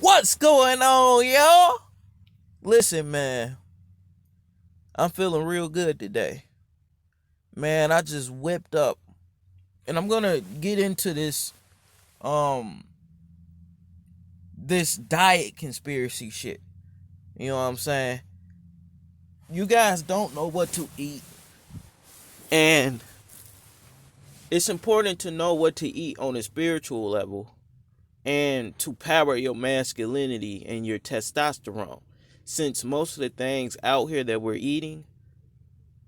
What's going on, y'all? Listen, man, I'm feeling real good today. Man, I just whipped up and I'm gonna get into um this diet conspiracy shit. You know what I'm saying? You guys don't know what to eat, and it's important to know what to eat on a spiritual level and to power your masculinity and your testosterone. Since most of the things out here that we're eating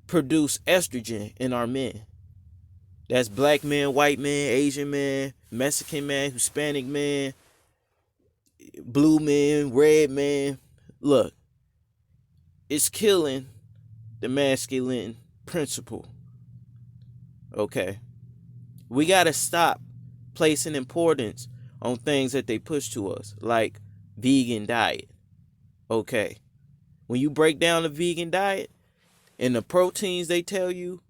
produce estrogen in our men. That's black men, white men, Asian men, Mexican man, Hispanic man, blue men, red men. Look, it's killing the masculine principle. Okay. We got to stop placing importance on things that they push to us, like vegan diet. Okay. When you break down the vegan diet and the proteins they tell you,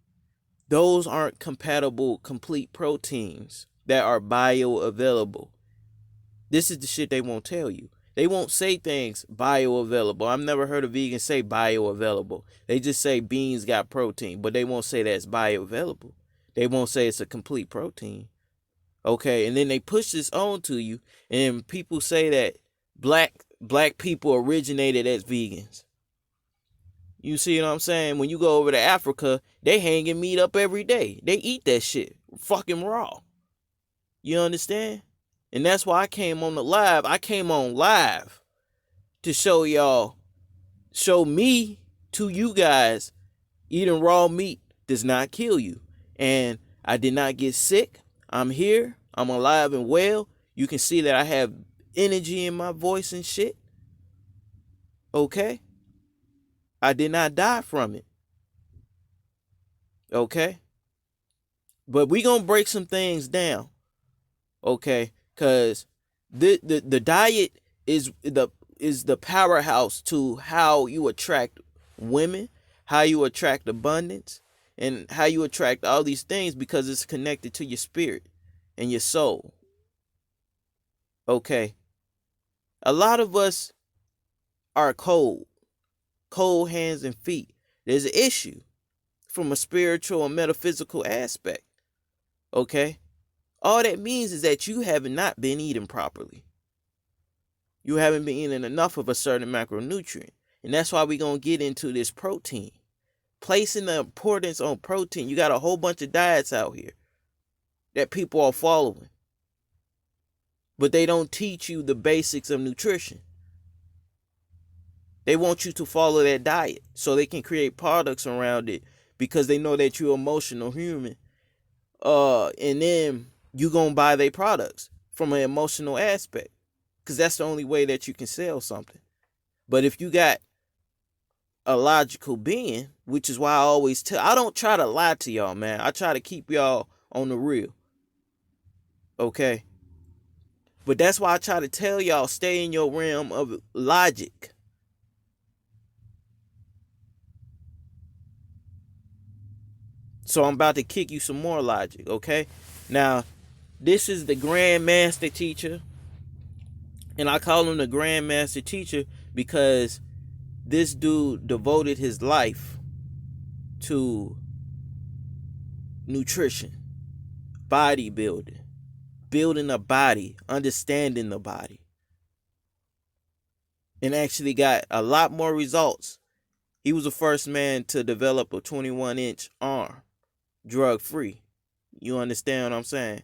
those aren't compatible complete proteins that are bioavailable. This is the shit they won't tell you. They won't say things bioavailable. I've never heard a vegan say bioavailable. They just say beans got protein, but they won't say that's bioavailable. They won't say it's a complete protein. Okay, and then they push this on to you, and people say that black people originated as vegans. You see what I'm saying? When you go over to Africa, they hanging meat up every day. They eat that shit fucking raw. You understand? And that's why I came on the live. I came on live to show me to you guys, eating raw meat does not kill you. And I did not get sick. I'm here. I'm alive and well. You can see that I have energy in my voice and shit. Okay? I did not die from it. Okay? But we gonna break some things down. Okay? Cause the diet is the powerhouse to how you attract women, how you attract abundance, and how you attract all these things because it's connected to your spirit and your soul. Okay. A lot of us are cold hands and feet. There's an issue from a spiritual and metaphysical aspect. Okay. All that means is that you have not been eating properly. You haven't been eating enough of a certain macronutrient. And that's why we're going to get into this protein. Placing the importance on protein. You got a whole bunch of diets out here that people are following. But they don't teach you the basics of nutrition. They want you to follow that diet so they can create products around it because they know that you're an emotional human. And then you going to buy their products from an emotional aspect because that's the only way that you can sell something. But if you got a logical being, which is why I always I don't try to lie to y'all, man. I try to keep y'all on the real. Okay? But that's why I try to tell y'all, stay in your realm of logic. So I'm about to kick you some more logic, okay? Now, this is the Grand Master Teacher. And I call him the Grand Master Teacher because this dude devoted his life to nutrition, bodybuilding, building a body, understanding the body, and actually got a lot more results. He was the first man to develop a 21-inch arm, drug free. You understand what I'm saying?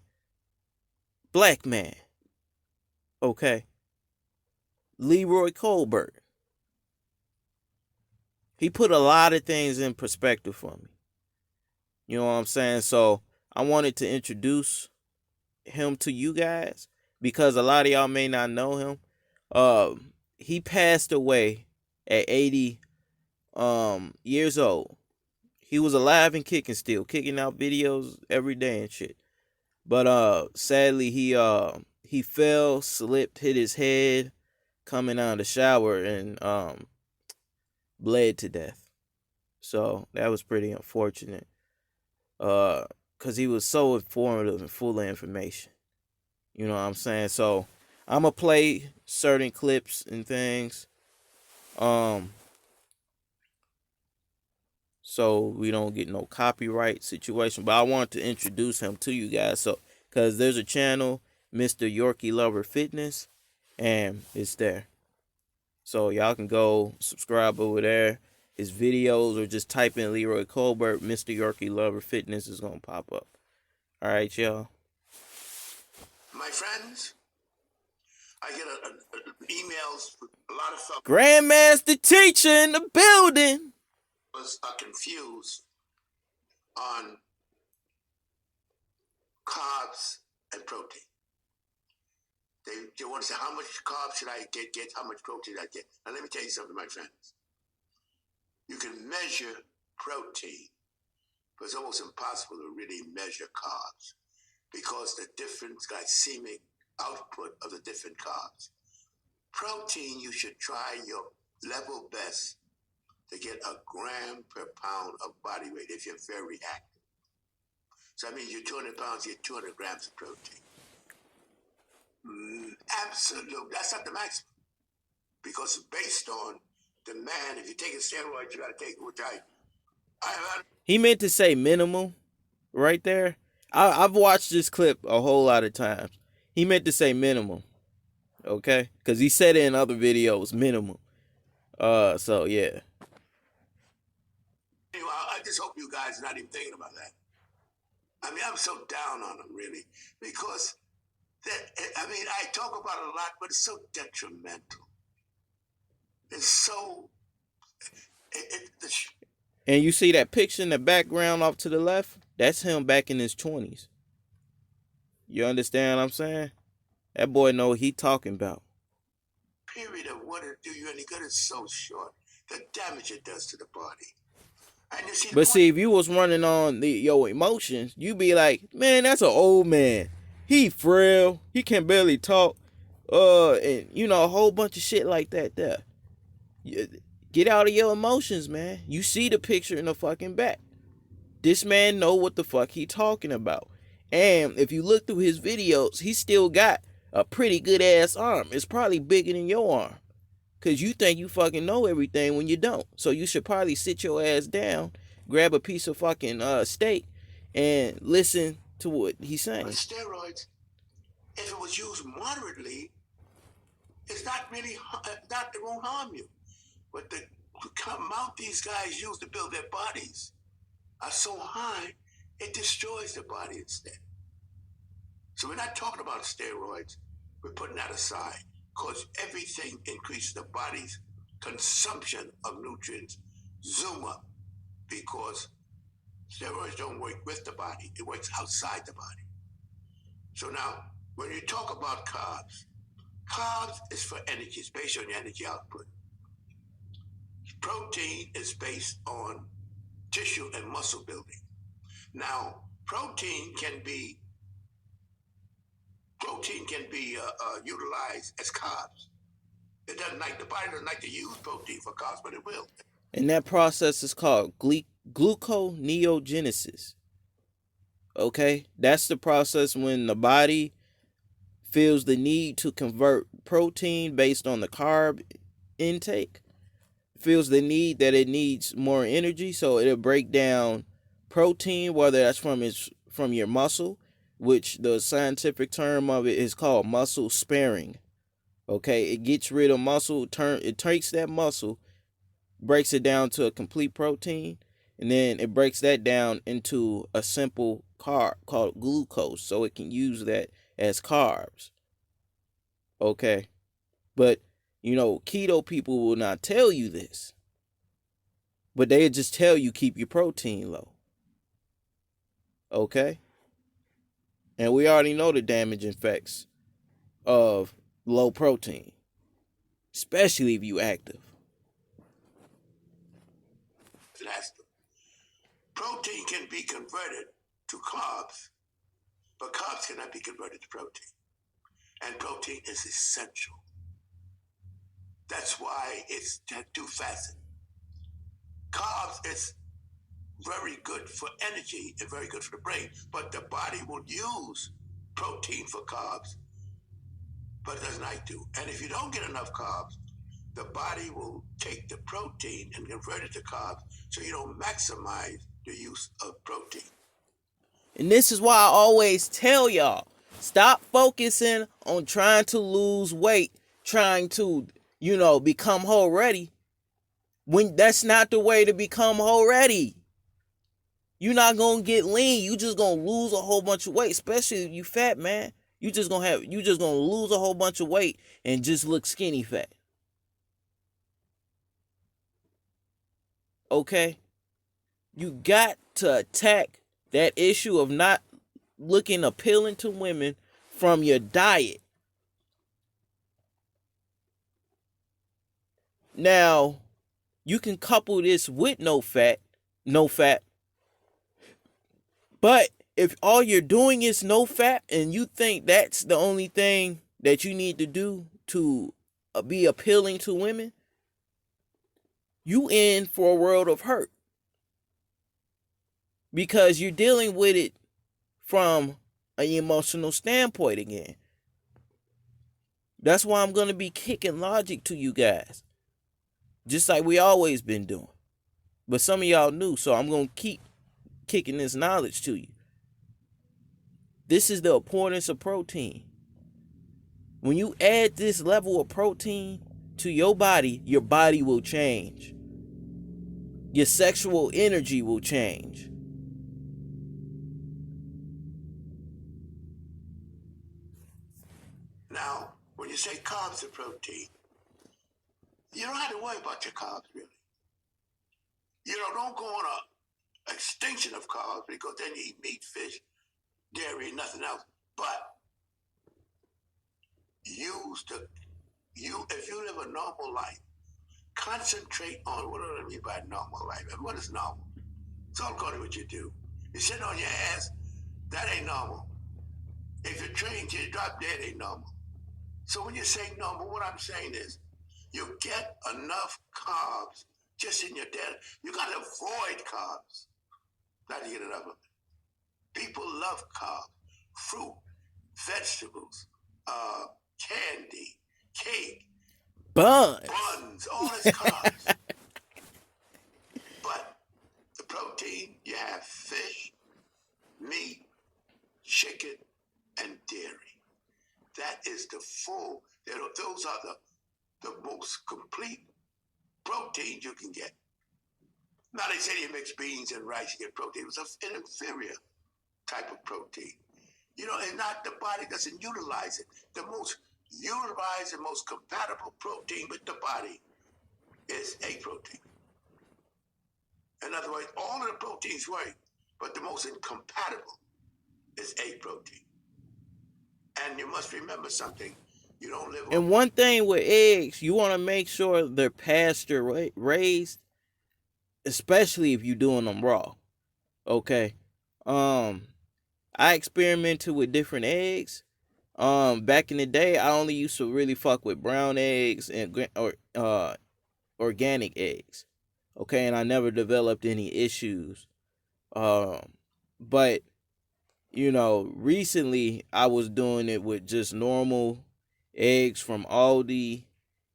Black man. Okay. Leroy Colbert. He put a lot of things in perspective for me. You know what I'm saying? So I wanted to introduce him to you guys because a lot of y'all may not know him. He passed away at 80 years old. He was alive and kicking still, kicking out videos every day and shit. But sadly he fell, slipped, hit his head coming out of the shower and bled to death. So that was pretty unfortunate. Cause he was so informative and full of information. You know what I'm saying? So I'm gonna play certain clips and things, um, so we don't get no copyright situation. But I want to introduce him to you guys, so because there's a channel, Mr. Yorkie Lover Fitness, and it's there. So y'all can go subscribe over there. His videos, or just type in Leroy Colbert, Mr. Yorkie Lover Fitness is gonna pop up. All right, y'all. My friends, I get emails with a lot of fellows Grandmaster Teacher in the building. are confused on carbs and protein. They want to say, how much carbs should I get, how much protein I get. Now let me tell you something, my friends. You can measure protein, but it's almost impossible to really measure carbs because the different glycemic output of the different carbs. Protein, you should try your level best to get a gram per pound of body weight if you're very active. So that means you're 200 pounds, you get 200 grams of protein. Absolutely. That's not the maximum. Because based on demand, if you're taking steroids, you got to take, which He meant to say minimal right there. I've watched this clip a whole lot of times. He meant to say minimum. Okay? Because he said it in other videos, minimum. So yeah. Anyway, I just hope you guys are not even thinking about that. I mean, I'm so down on them, really, because I talk about it a lot, but it's so detrimental. It's so... And you see that picture in the background off to the left? That's him back in his 20s. You understand what I'm saying? That boy know what he talking about. Period of what it do you any good is so short. The damage it does to the body. And you see, see, if you was running on your emotions, you be like, man, that's an old man. He frail. He can barely talk. And you know, a whole bunch of shit like that there. Get out of your emotions, man. You see the picture in the fucking back. This man know what the fuck he talking about. And if you look through his videos, he still got a pretty good ass arm. It's probably bigger than your arm. Because you think you fucking know everything when you don't. So you should probably sit your ass down, grab a piece of fucking steak, and listen to what he's saying. But steroids, if it was used moderately, it's not really, it won't harm you. But the amount these guys use to build their bodies are so high, it destroys the body instead. So we're not talking about steroids. We're putting that aside because everything increases the body's consumption of nutrients. Zoom up, because steroids don't work with the body. It works outside the body. So now, when you talk about carbs, carbs is for energy. It's based on your energy output. Protein is based on tissue and muscle building. Now, protein can be utilized as carbs. It doesn't like, the body doesn't like to use protein for carbs, but it will. And that process is called gluconeogenesis. Okay? That's the process when the body feels the need to convert protein based on the carb intake. Feels the need that it needs more energy, so it'll break down protein, whether that's from your muscle, which the scientific term of it is called muscle sparing. Okay, it gets rid of muscle, it takes that muscle, breaks it down to a complete protein, and then it breaks that down into a simple carb called glucose, so it can use that as carbs. Okay, but you know, keto people will not tell you this, but they just tell you keep your protein low. Okay? And we already know the damaging effects of low protein, especially if you active. Protein can be converted to carbs, but carbs cannot be converted to protein. And protein is essential. That's why it's two-faceted. Carbs is very good for energy and very good for the brain, but the body will use protein for carbs but it does night too. And if you don't get enough carbs, the body will take the protein and convert it to carbs, so you don't maximize the use of protein. And this is why I always tell y'all, stop focusing on trying to lose weight, trying to, become whole ready. When that's not the way to become whole ready. You're not gonna get lean. You just gonna lose a whole bunch of weight, especially if you fat, man. You just gonna lose a whole bunch of weight and just look skinny fat. Okay? You got to attack that issue of not looking appealing to women from your diet. Now, you can couple this with no fat, but if all you're doing is no fat and you think that's the only thing that you need to do to be appealing to women, you in for a world of hurt. Because you're dealing with it from an emotional standpoint again. That's why I'm going to be kicking logic to you guys. Just like we always been doing. But some of y'all new, so I'm going to keep kicking this knowledge to you. This is the importance of protein. When you add this level of protein to your body will change. Your sexual energy will change. Now, when you say carbs and protein, you don't have to worry about your carbs, really. Don't go on a extinction of carbs, because then you eat meat, fish, dairy, nothing else. But if you live a normal life, concentrate on, what do I mean by normal life? What is normal? It's all according to what you do. You sit on your ass, that ain't normal. If you train till you drop dead, ain't normal. So when you say normal, what I'm saying is, you get enough carbs just in your diet. You got to avoid carbs, not to get enough of it. People love carbs, fruit, vegetables, candy, cake, buns, all this carbs. But the protein, you have fish, meat, chicken, and dairy. That is those are the most complete protein you can get. Now they say you mix beans and rice, you get protein. It's an inferior type of protein. And not, the body doesn't utilize it. The most utilized and most compatible protein with the body is egg protein. In other words, all of the proteins work, but the most incompatible is egg protein. And you must remember something. You don't live. And one thing with eggs, you want to make sure they're pasture raised, especially if you're doing them raw. Okay. I experimented with different eggs. Back in the day, I only used to really fuck with brown eggs and organic eggs. Okay, and I never developed any issues. But recently I was doing it with just normal eggs from Aldi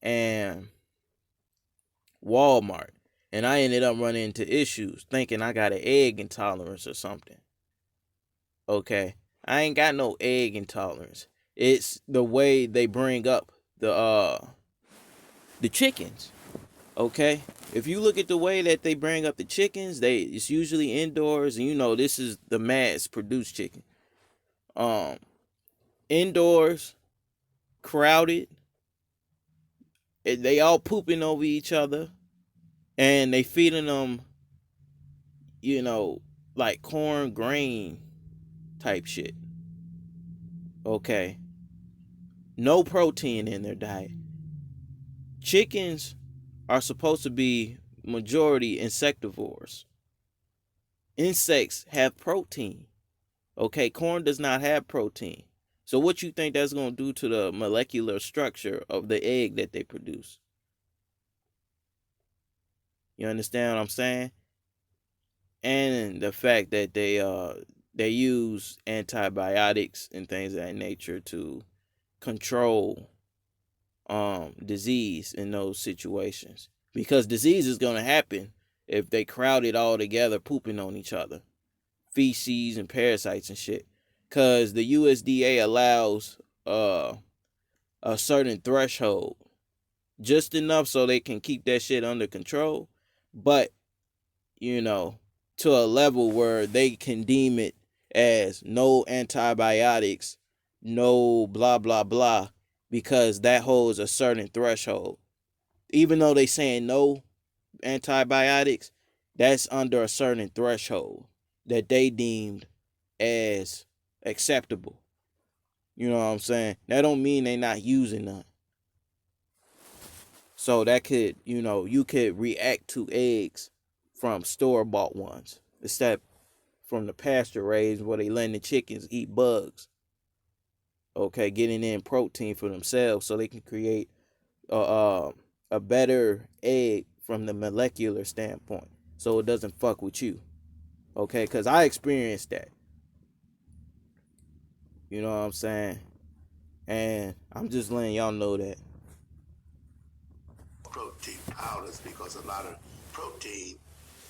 and Walmart, and I ended up running into issues thinking I got an egg intolerance or something. Okay, I ain't got no egg intolerance. It's the way they bring up the chickens. Okay, if you look at the way that they bring up the chickens, it's usually indoors, and this is the mass produced chicken. Indoors, crowded. They all pooping over each other, and they feeding them, like corn grain type shit. Okay, no protein in their diet. Chickens are supposed to be majority insectivores. Insects have protein. Okay, corn does not have protein. So what you think that's going to do to the molecular structure of the egg that they produce? You understand what I'm saying? And the fact that they use antibiotics and things of that nature to control disease in those situations, because disease is going to happen if they crowd it all together pooping on each other, feces and parasites and shit, because the USDA allows a certain threshold, just enough so they can keep that shit under control, but you know, to a level where they can deem it as no antibiotics, no blah blah blah, because that holds a certain threshold. Even though they saying no antibiotics, that's under a certain threshold that they deemed as acceptable. You know what I'm saying? That don't mean they not using none. So that could, you could react to eggs from store-bought ones instead from the pasture raised where they letting the chickens eat bugs. Okay, getting in protein for themselves so they can create a better egg from the molecular standpoint, so it doesn't fuck with you. Okay, because I experienced that. You know what I'm saying? And I'm just letting y'all know that. Protein powders, because a lot of protein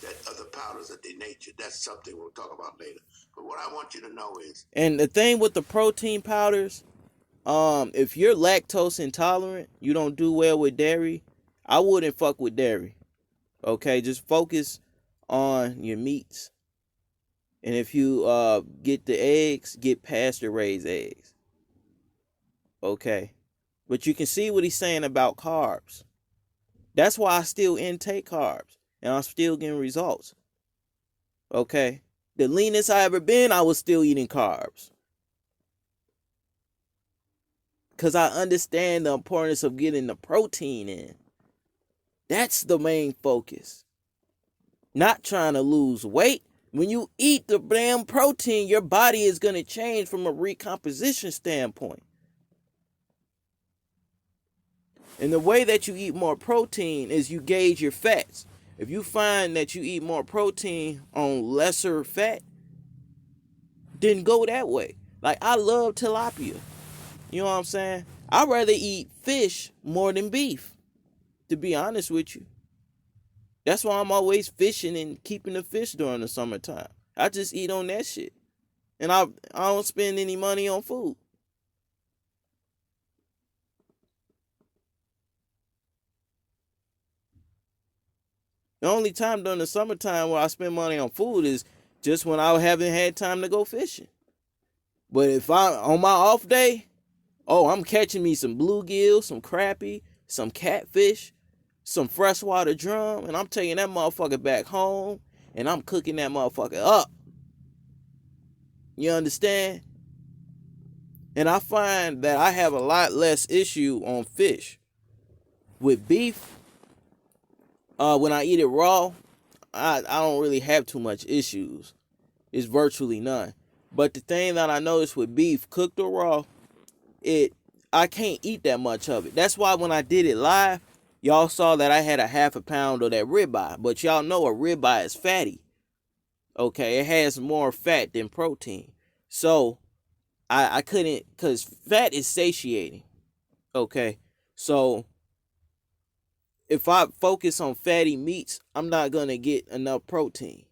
that other powders are denatured. That's something we'll talk about later. But what I want you to know is, and the thing with the protein powders, if you're lactose intolerant, you don't do well with dairy, I wouldn't fuck with dairy. Okay, just focus on your meats. And if you get the eggs, get pasture raised eggs. Okay. But you can see what he's saying about carbs. That's why I still intake carbs. And I'm still getting results. Okay. The leanest I ever been, I was still eating carbs. Because I understand the importance of getting the protein in. That's the main focus. Not trying to lose weight. When you eat the damn protein, your body is going to change from a recomposition standpoint. And the way that you eat more protein is you gauge your fats. If you find that you eat more protein on lesser fat, then go that way. Like, I love tilapia. You know what I'm saying? I'd rather eat fish more than beef, to be honest with you. That's why I'm always fishing and keeping the fish during the summertime. I just eat on that shit. And I don't spend any money on food. The only time during the summertime where I spend money on food is just when I haven't had time to go fishing. But if on my off day, I'm catching me some bluegill, some crappie, some catfish, some freshwater drum, and I'm taking that motherfucker back home, and I'm cooking that motherfucker up. You understand? And I find that I have a lot less issue on fish. With beef, when I eat it raw, I don't really have too much issues. It's virtually none. But the thing that I noticed with beef, cooked or raw, I can't eat that much of it. That's why when I did it live, y'all saw that I had a half a pound of that ribeye. But y'all know a ribeye is fatty. Okay, it has more fat than protein. So I couldn't, because fat is satiating. Okay, so if I focus on fatty meats, I'm not going to get enough protein.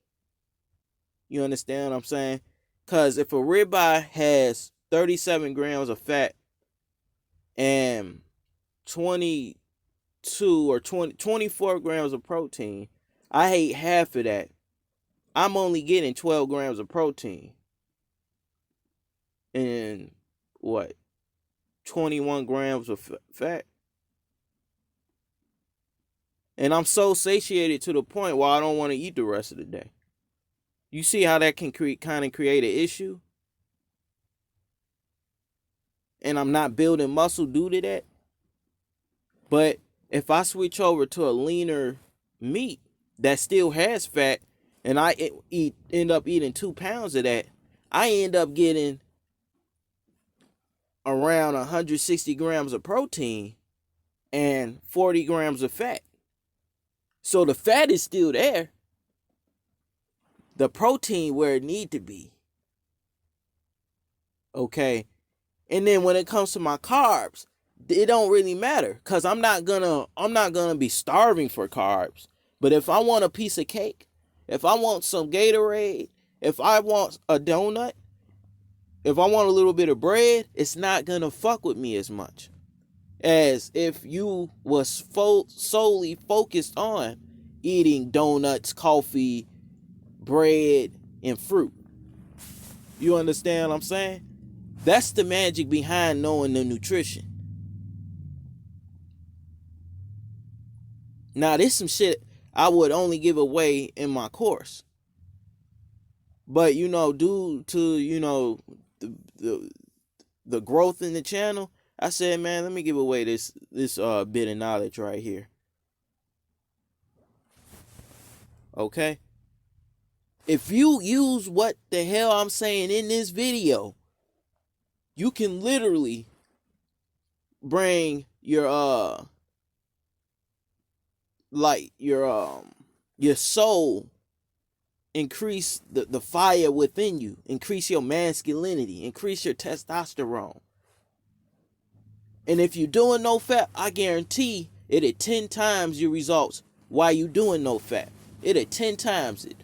You understand what I'm saying? Because if a ribeye has 37 grams of fat and 22 or 24 grams of protein, I ate half of that. I'm only getting 12 grams of protein and 21 grams of fat. And I'm so satiated to the point where I don't want to eat the rest of the day. You see how that can create an issue? And I'm not building muscle due to that. But if I switch over to a leaner meat that still has fat, and I end up eating 2 pounds of that, I end up getting around 160 grams of protein and 40 grams of fat. So the fat is still there. The protein where it need to be. Okay. And then when it comes to my carbs, it don't really matter because I'm not gonna be starving for carbs. But if I want a piece of cake, if I want some Gatorade, if I want a donut, if I want a little bit of bread, it's not gonna fuck with me as much as if you was solely focused on eating donuts, coffee, bread, and fruit. You understand what I'm saying? That's the magic behind knowing the nutrition. Now, this some shit I would only give away in my course. But, due to, the, the growth in the channel, I said, man, let me give away this bit of knowledge right here. Okay? If you use what the hell I'm saying in this video, you can literally bring your your soul, increase the fire within you, increase your masculinity, increase your testosterone. And if you're doing no fat, I guarantee it'll 10 times your results while you doing no fat. It'll 10 times it.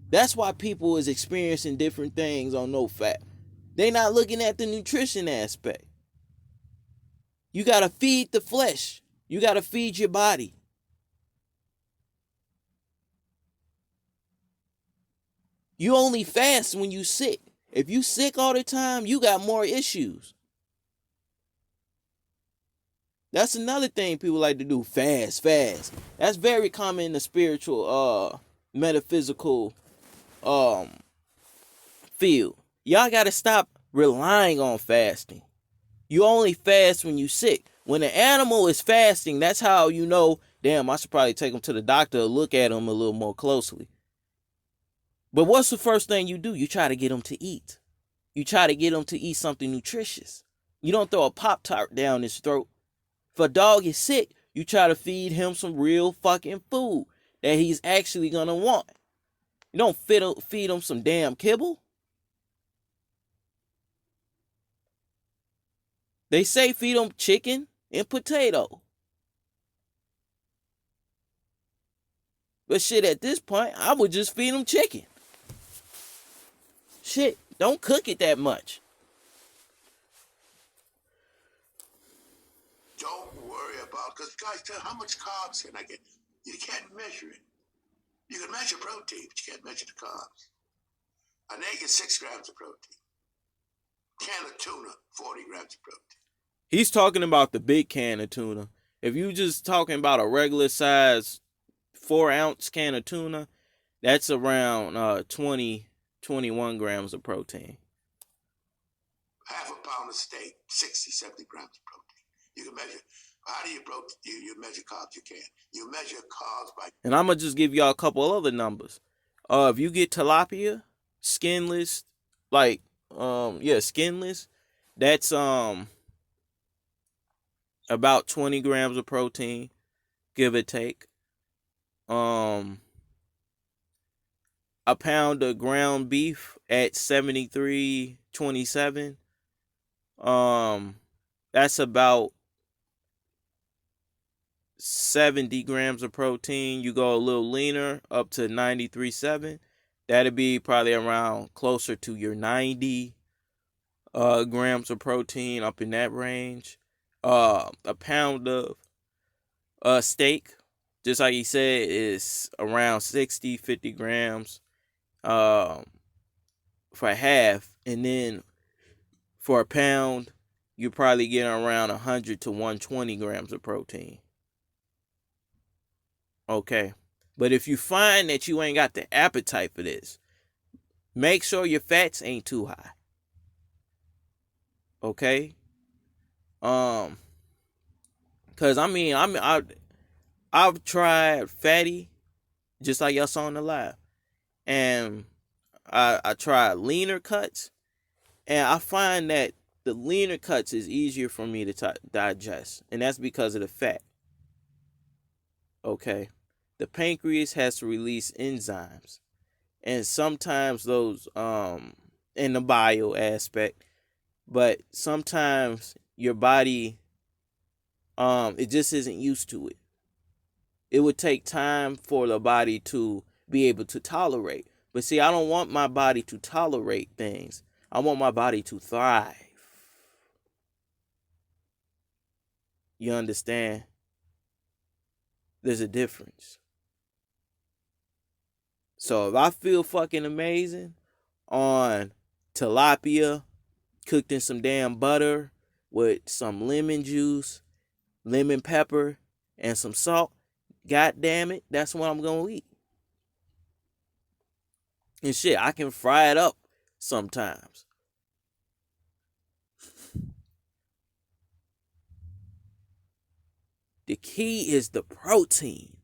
That's why people is experiencing different things on no fat. They not looking at the nutrition aspect. You gotta feed the flesh. You gotta feed your body. You only fast when you sick. If you sick all the time, you got more issues. That's another thing people like to do. Fast. That's very common in the spiritual, metaphysical, field. Y'all gotta stop relying on fasting. You only fast when you sick. When an animal is fasting, that's how you know, damn, I should probably take them to the doctor or look at them a little more closely. But what's the first thing you do? You try to get them to eat. You try to get them to eat something nutritious. You don't throw a Pop-Tart down his throat. If a dog is sick, you try to feed him some real fucking food that he's actually gonna want. You don't feed him some damn kibble. They say feed them chicken and potato. But shit, at this point, I would just feed them chicken. Shit, don't cook it that much. Don't worry about, because guys tell how much carbs can I get? You can't measure it. You can measure protein, but you can't measure the carbs. An egg is 6 grams of protein. Can of tuna, 40 grams of protein. He's talking about the big can of tuna. If you just talking about a regular size 4-ounce can of tuna, that's around 21 grams of protein. Half a pound of steak, 60, 70 grams of protein. You can measure. How do you measure carbs? You can. You measure carbs by. And I'm gonna just give y'all a couple other numbers. If you get tilapia, skinless, skinless, that's about 20 grams of protein, give or take. A pound of ground beef at 73.27. That's about 70 grams of protein. You go a little leaner, up to 93.7. That'd be probably around closer to your 90 grams of protein, up in that range. A pound of steak, just like he said, is around 50 grams for half. And then for a pound, you're probably getting around 100 to 120 grams of protein. Okay. But if you find that you ain't got the appetite for this, make sure your fats ain't too high. Okay? Cause I've tried fatty, just like y'all saw in the live, and I tried leaner cuts, and I find that the leaner cuts is easier for me to digest, and that's because of the fat. Okay, the pancreas has to release enzymes, and sometimes those in the bio aspect. But sometimes your body, it just isn't used to it. It would take time for the body to be able to tolerate. But see, I don't want my body to tolerate things. I want my body to thrive. You understand? There's a difference. So if I feel fucking amazing on tilapia cooked in some damn butter with some lemon juice, lemon pepper, and some salt, god damn it, that's what I'm gonna eat. And shit, I can fry it up sometimes. The key is the protein.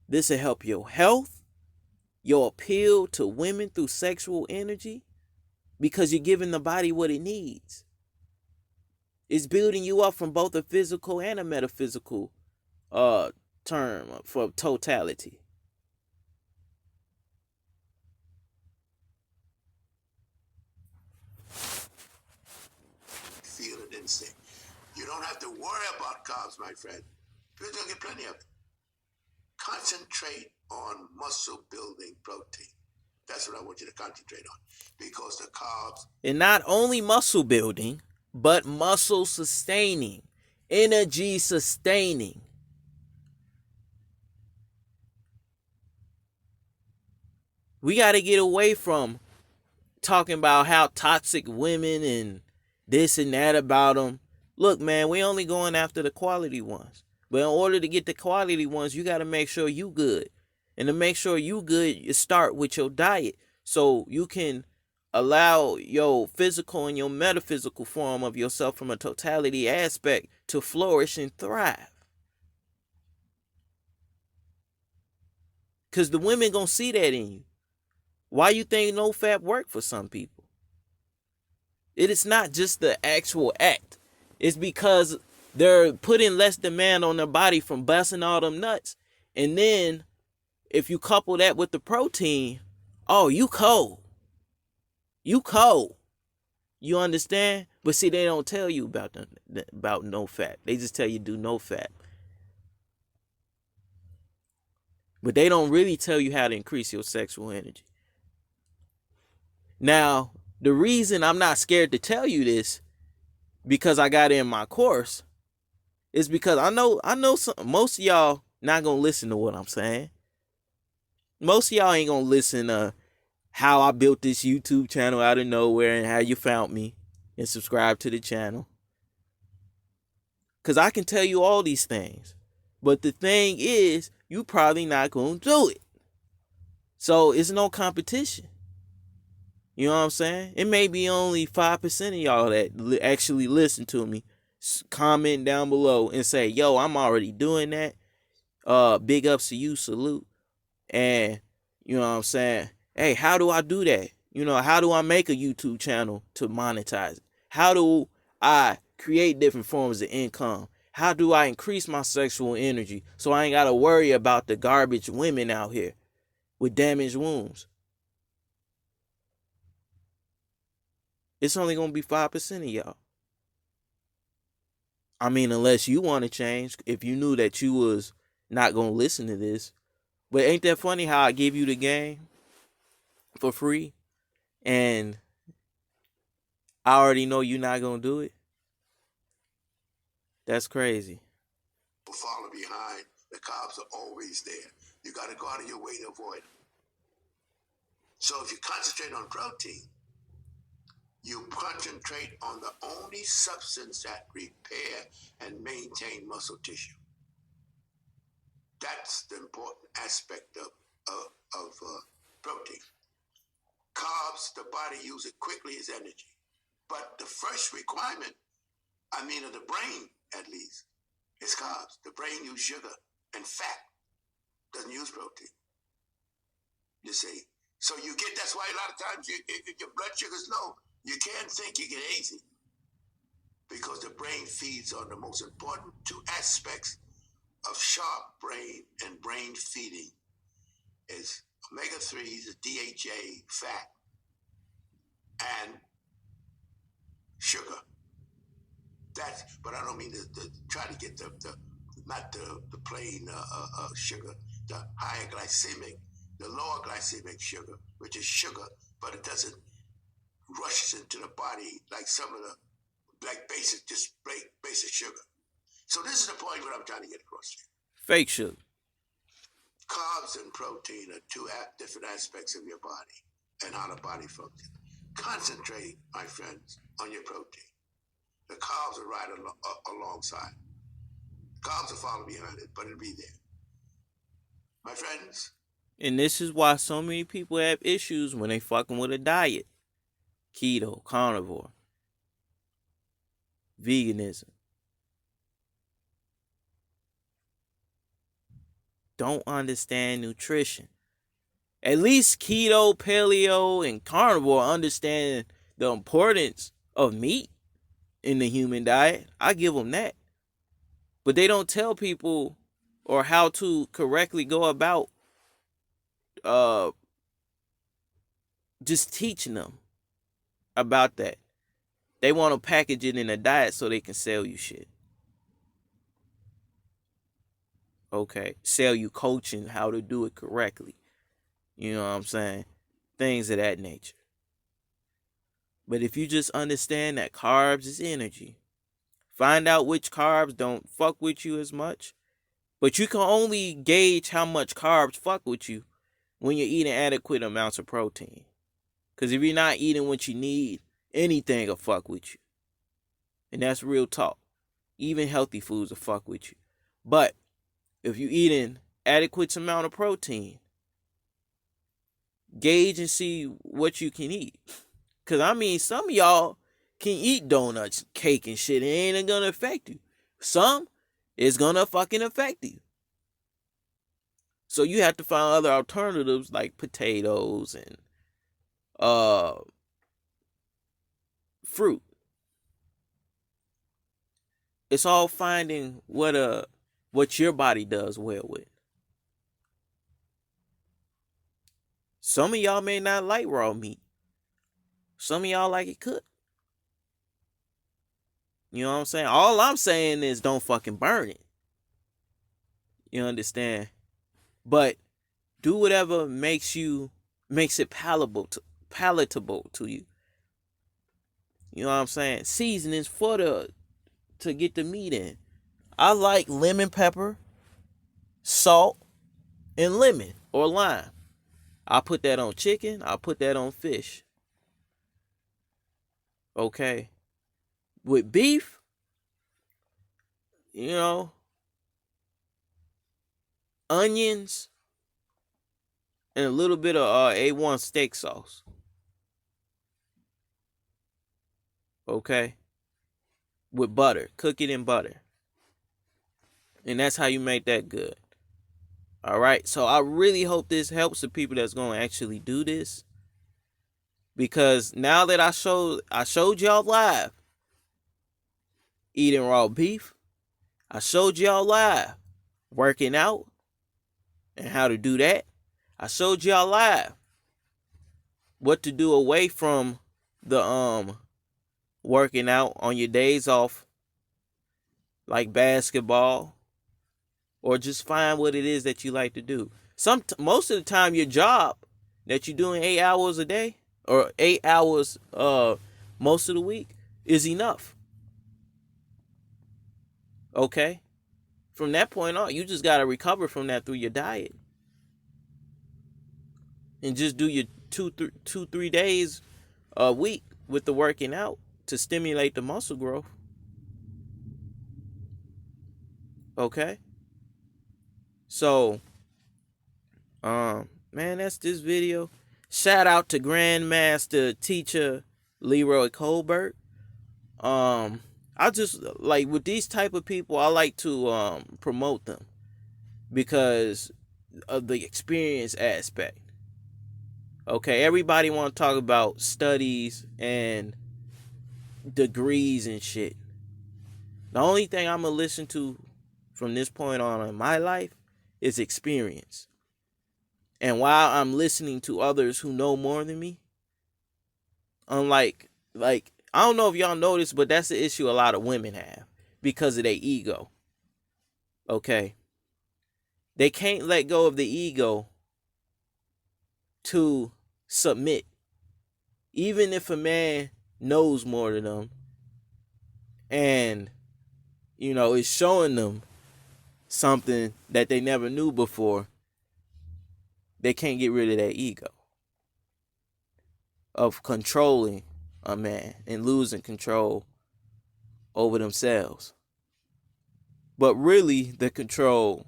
This will help your health, your appeal to women through sexual energy, because you're giving the body what it needs. It's building you up from both a physical and a metaphysical term for totality. Feel it instinct. You don't have to worry about carbs, my friend. You're going to get plenty of it. Concentrate on muscle building protein. That's what I want you to concentrate on. Because the carbs. And not only muscle building, but muscle sustaining, energy sustaining. We got to get away from talking about how toxic women and this and that about them. Look, man, we only going after the quality ones. But in order to get the quality ones, you got to make sure you good. And to make sure you good, you start with your diet. So you can allow your physical and your metaphysical form of yourself from a totality aspect to flourish and thrive. Because the women going to see that in you. Why you think no fap work for some people? It is not just the actual act. It's because they're putting less demand on their body from busting all them nuts. And then if you couple that with the protein, oh, you cold. You cold. You understand? But see, they don't tell you about no fat. They just tell you do no fat. But they don't really tell you how to increase your sexual energy. Now, the reason I'm not scared to tell you this, because I got it in my course, is because I know most of y'all not gonna listen to what I'm saying. Most of y'all ain't gonna listen to how I built this YouTube channel out of nowhere and how you found me and subscribe to the channel. Because I can tell you all these things. But the thing is, you probably not gonna do it. So it's no competition. You know what I'm saying? It may be only 5% of y'all that actually listen to me. Comment down below and say, yo, I'm already doing that. Big ups to you, salute. And, you know what I'm saying? Hey, how do I do that? You know, how do I make a YouTube channel to monetize it? How do I create different forms of income? How do I increase my sexual energy so I ain't got to worry about the garbage women out here with damaged wombs? It's only going to be 5% of y'all. I mean, unless you want to change, if you knew that you was not going to listen to this. But ain't that funny how I give you the game for free and I already know you're not going to do it? That's crazy. Follow behind. The carbs are always there. You got to go out of your way to avoid them. So if you concentrate on protein, you concentrate on the only substance that repair and maintain muscle tissue. That's the important aspect of protein. Carbs, the body uses it quickly as energy. But the first requirement, of the brain at least, is carbs. The brain uses sugar and fat. Doesn't use protein. You see? So that's why a lot of times if your blood sugar's low, you can't think, you get hazy. Because the brain feeds on the most important two aspects of sharp brain and brain feeding is Omega-3 is DHA, fat, and sugar. But I don't mean to try to get not the plain sugar, the higher glycemic, the lower glycemic sugar, which is sugar, but it doesn't rush into the body like some of the basic sugar. So this is the point what I'm trying to get across here. Fake sugar. Carbs and protein are two different aspects of your body and how the body functions. Concentrate, my friends, on your protein. The carbs are right alongside. Carbs will follow behind it, but it'll be there. My friends. And this is why so many people have issues when they fucking with a diet. Keto, carnivore, veganism. Don't understand nutrition. At least keto, paleo, and carnivore understand the importance of meat in the human diet. I give them that. But they don't tell people or how to correctly go about just teaching them about that. They want to package it in a diet so they can sell you shit. Okay, sell you coaching how to do it correctly. You know what I'm saying? Things of that nature. But if you just understand that carbs is energy, find out which carbs don't fuck with you as much. But you can only gauge how much carbs fuck with you when you're eating adequate amounts of protein. Because if you're not eating what you need, anything will fuck with you. And that's real talk. Even healthy foods will fuck with you. But if you're eating adequate amount of protein, gauge and see what you can eat. Because, I mean, some of y'all can eat donuts, cake, and shit. It ain't going to affect you. Some is going to fucking affect you. So you have to find other alternatives like potatoes and fruit. It's all finding what your body does well with. Some of y'all may not like raw meat. Some of y'all like it cooked. You know what I'm saying? All I'm saying is don't fucking burn it. You understand? But do whatever makes it palatable to you. You know what I'm saying? Seasonings to get the meat in. I like lemon pepper, salt, and lemon or lime. I put that on chicken. I put that on fish. Okay. With beef, you know, onions, and a little bit of A1 steak sauce. Okay. With butter. Cook it in butter. And that's how you make that good. All right. So I really hope this helps the people that's going to actually do this. Because now that I showed y'all live eating raw beef. I showed y'all live working out and how to do that. I showed y'all live what to do away from the working out on your days off, like basketball, or just find what it is that you like to do. Most of the time, your job that you're doing 8 hours a day or 8 hours most of the week is enough. Okay? From that point on, you just got to recover from that through your diet. And just do your 2-3 days a week with the working out to stimulate the muscle growth. Okay? So, man, that's this video. Shout out to Grandmaster Teacher Leroy Colbert. I just like with these type of people, I like to promote them because of the experience aspect. Okay, everybody want to talk about studies and degrees and shit. The only thing I'm gonna listen to from this point on in my life is experience. And while I'm listening to others who know more than me, unlike, like, I don't know if y'all noticed, but that's the issue a lot of women have because of their ego. Okay. They can't let go of the ego to submit. Even if a man knows more than them and, is showing them something that they never knew before, they can't get rid of that ego of controlling a man and losing control over themselves. But really, the control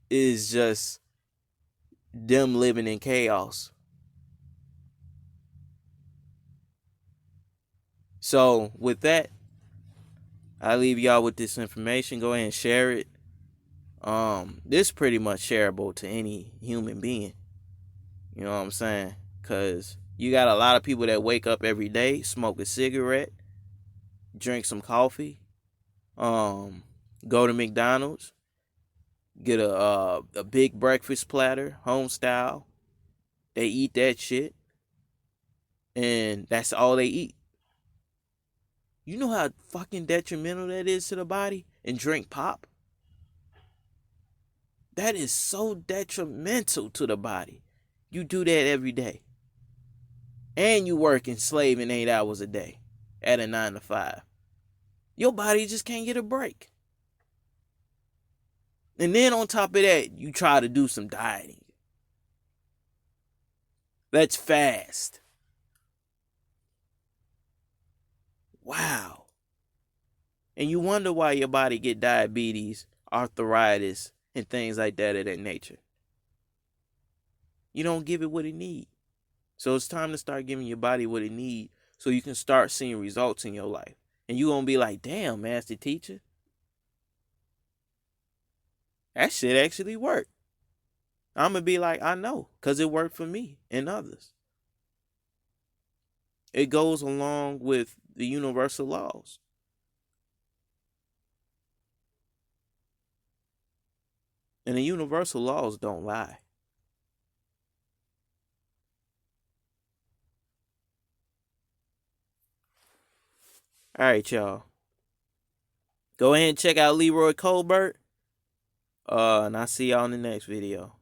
is just them living in chaos. So, with that, I leave y'all with this information. Go ahead and share it. This is pretty much shareable to any human being. You know what I'm saying? Because you got a lot of people that wake up every day, smoke a cigarette, drink some coffee, go to McDonald's, get a big breakfast platter, home style. They eat that shit, and that's all they eat. You know how fucking detrimental that is to the body? And drink pop? That is so detrimental to the body. You do that every day. And you working slaving 8 hours a day at a 9 to 5. Your body just can't get a break. And then on top of that, you try to do some dieting. Let's fast. Wow. And you wonder why your body get diabetes, arthritis, and things like that of that nature. You don't give it what it needs. So it's time to start giving your body what it needs so you can start seeing results in your life. And you're going to be like, damn, master teacher, that shit actually worked. I'm going to be like, I know, because it worked for me and others. It goes along with the universal laws. And the universal laws don't lie. All right, y'all. Go ahead and check out Leroy Colbert. And I'll see y'all in the next video.